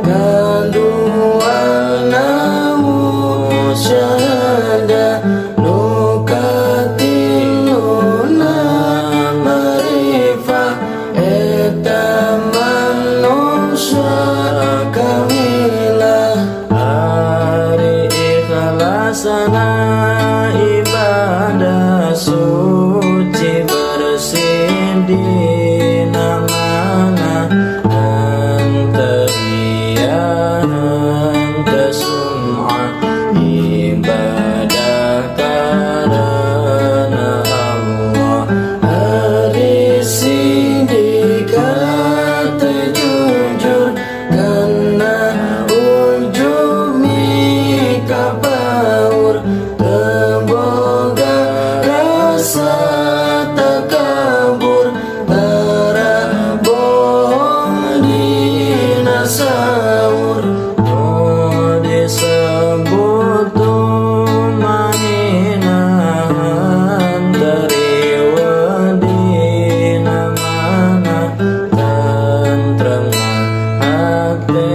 kaduana musyahada nukatiluna marifah eta manusia kamilah ari ikhlasana ibadah suci bersih di namana anta iya anta sum'ah ibadah karena Allah hari sindikat jujur karena ujung mika baur teboga rasa takabur tara bohong dina sahur disebut tumaninaan dari wadina mana tentrem hati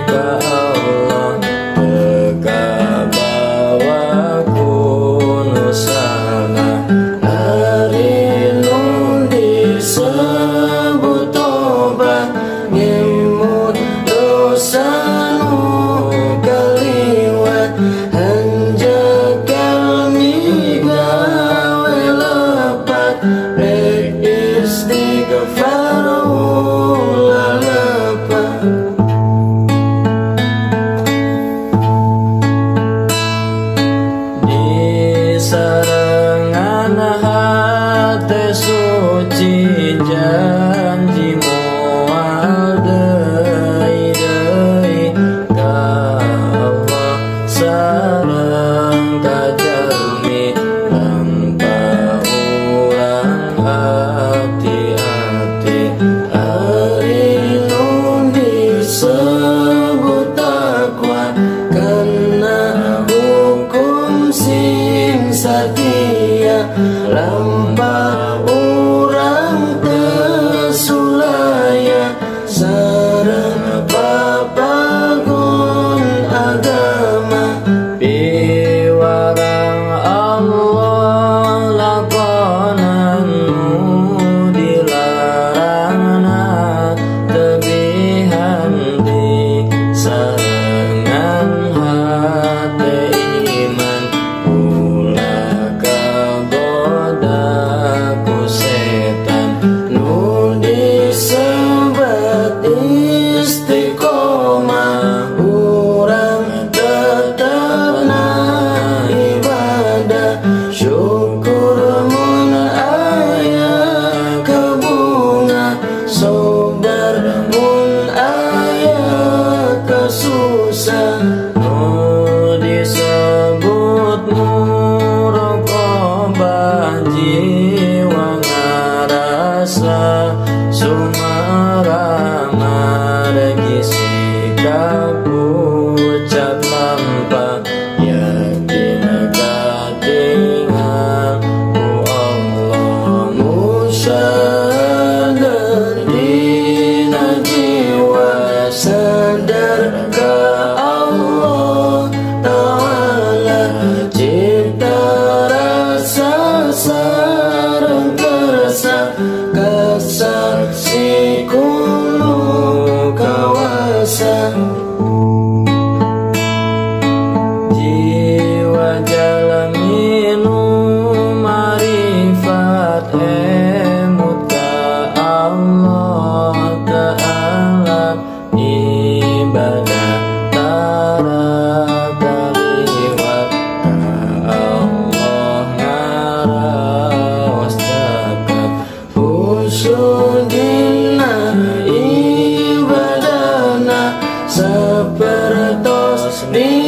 ka Allah teka bawa kunusana hari nun disebut tobat ngemut dosa nu kaliwat hanjakal migawe lepat rek istighfar ulah lepat di sarengan hati suci janji moal deui ka Allah sareng ka jalmi tanpa urang hati-hati hari nun disebut takwa karena hukum sing satia lampah urang tesulaya sareng papagun agama piwarang Allah lakonan nu dilarangna tebihan di sarengan hati iman ulah kagoda ku setan nu disebat istiqomah urang tetapna ibadah syukur mun aya kebunga sabar mun aya kasusah nu disebut muraqabah jiwa ngarasa sumara margi sikap ucap lampah yakin katingal ku Allah musyahadah dina jiwa sadar ka Allah Ta'ala cipta rasa sareng kersa kasaksi kulo kawasa jiwa jalaminu marifat emut ka Allah Ta'ala ibadah tara kaliwat ka Allah ngaraos zakat khusyudina ibadana sapertos di